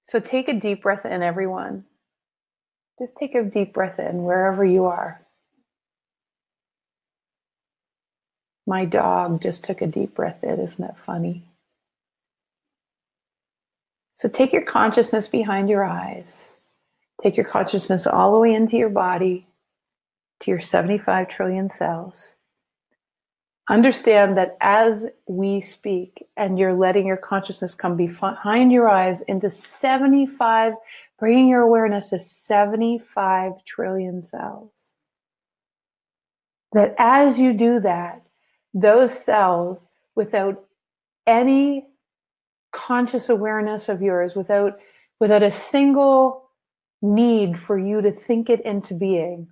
So take a deep breath in, everyone. Just take a deep breath in wherever you are. My dog just took a deep breath in. Isn't that funny? So take your consciousness behind your eyes. Take your consciousness all the way into your body, to your 75 trillion cells. Understand that as we speak and you're letting your consciousness come behind your eyes into 75, bringing your awareness to 75 trillion cells. That as you do that, those cells, without any conscious awareness of yours, without a single need for you to think it into being,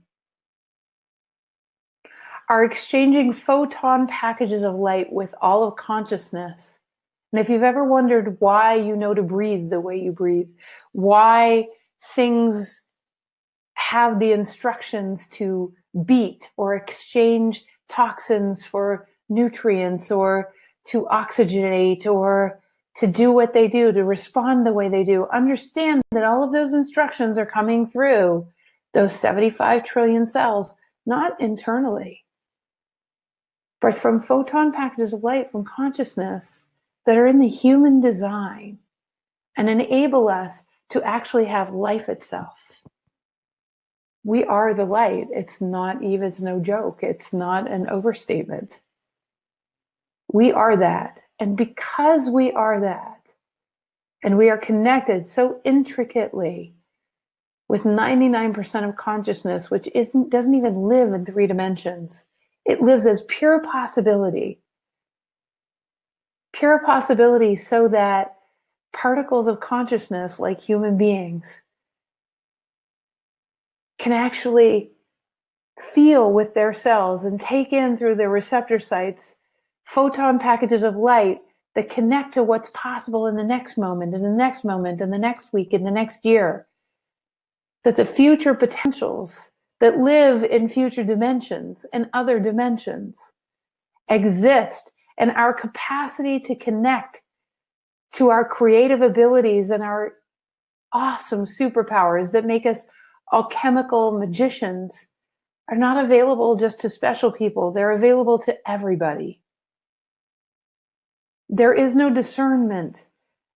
are exchanging photon packages of light with all of consciousness. And if you've ever wondered why you know to breathe the way you breathe, why things have the instructions to beat or exchange toxins for nutrients, or to oxygenate, or to do what they do, to respond the way they do, understand that all of those instructions are coming through those 75 trillion cells, not internally, but from photon packages of light from consciousness that are in the human design and enable us to actually have life itself. We are the light. It's no joke. It's not an overstatement. We are that. And because we are that, and we are connected so intricately with 99% of consciousness, which doesn't even live in 3 dimensions. It lives as pure possibility. Pure possibility, so that particles of consciousness, like human beings, can actually feel with their cells and take in through their receptor sites photon packages of light that connect to what's possible in the next moment, and the next moment, and the next week, and the next year. That the future potentials that live in future dimensions and other dimensions exist, and our capacity to connect to our creative abilities and our awesome superpowers that make us alchemical magicians are not available just to special people. They're available to everybody. There is no discernment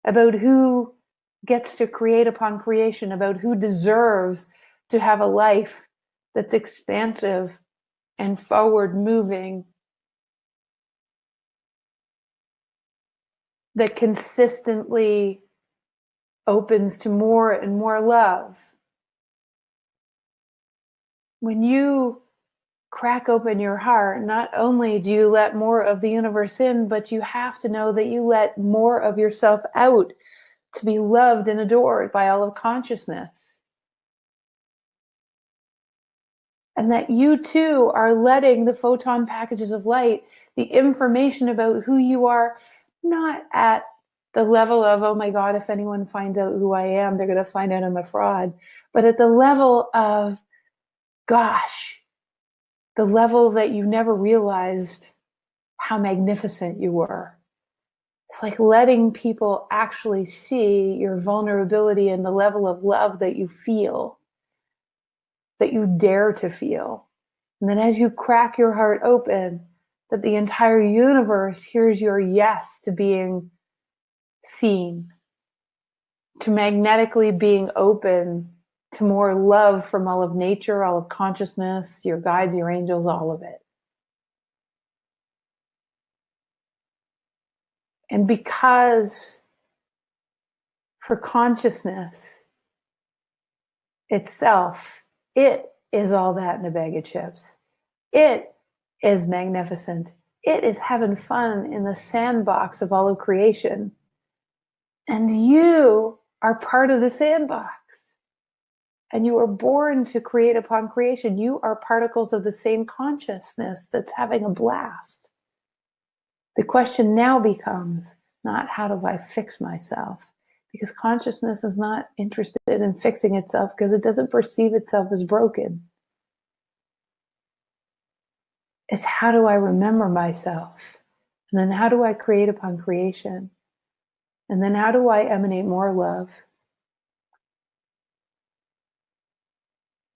about who gets to create upon creation, about who deserves to have a life that's expansive and forward moving, that consistently opens to more and more love. When you crack open your heart, not only do you let more of the universe in, but you have to know that you let more of yourself out to be loved and adored by all of consciousness. And that you too are letting the photon packages of light, the information about who you are, not at the level of, oh my God, if anyone finds out who I am, they're going to find out I'm a fraud, but at the level of, gosh, the level that you never realized how magnificent you were. It's like letting people actually see your vulnerability and the level of love that you feel, that you dare to feel. And then as you crack your heart open, that the entire universe hears your yes to being seen, to magnetically being open to more love from all of nature, all of consciousness, your guides, your angels, all of it. And because for consciousness itself, it is all that in a bag of chips. It is magnificent. It is having fun in the sandbox of all of creation. And you are part of the sandbox. And you are born to create upon creation. You are particles of the same consciousness that's having a blast. The question now becomes not how do I fix myself? Because consciousness is not interested in fixing itself because it doesn't perceive itself as broken. It's how do I remember myself? And then how do I create upon creation? And then how do I emanate more love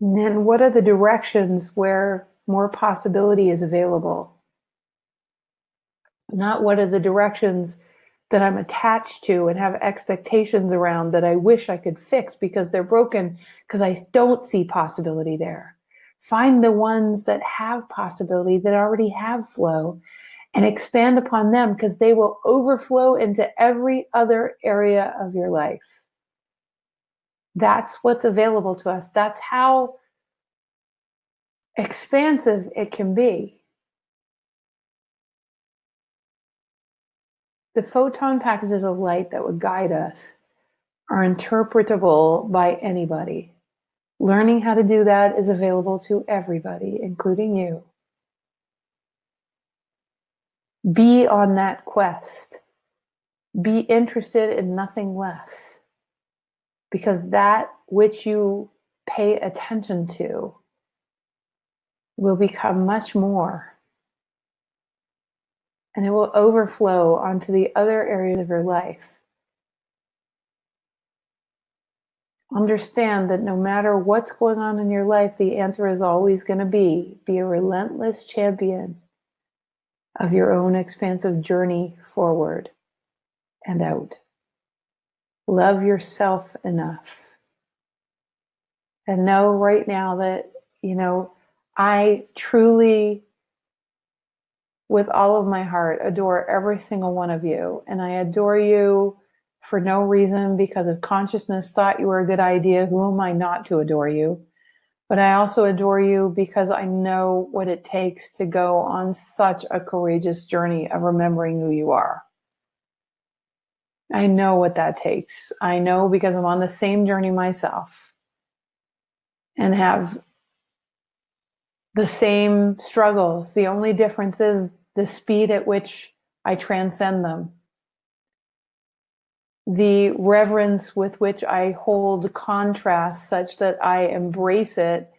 And then what are the directions where more possibility is available? Not what are the directions that I'm attached to and have expectations around that I wish I could fix because they're broken, because I don't see possibility there. Find the ones that have possibility, that already have flow, and expand upon them, because they will overflow into every other area of your life. That's what's available to us. That's how expansive it can be. The photon packages of light that would guide us are interpretable by anybody. Learning how to do that is available to everybody, including you. Be on that quest. Be interested in nothing less, because that which you pay attention to will become much more, and it will overflow onto the other areas of your life. Understand that no matter what's going on in your life, the answer is always going to be a relentless champion of your own expansive journey forward and out. Love yourself enough. And know right now that, I truly, with all of my heart, adore every single one of you. And I adore you for no reason, because if consciousness thought you were a good idea, who am I not to adore you? But I also adore you because I know what it takes to go on such a courageous journey of remembering who you are. I know what that takes. I know because I'm on the same journey myself and have the same struggles. The only difference is the speed at which I transcend them. The reverence with which I hold contrast such that I embrace it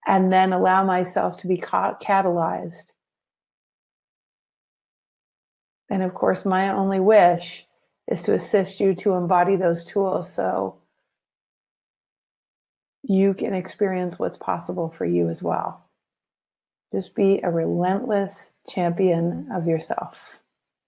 and then allow myself to be catalyzed. And of course, my only wish is to assist you to embody those tools so you can experience what's possible for you as well. Just be a relentless champion of yourself.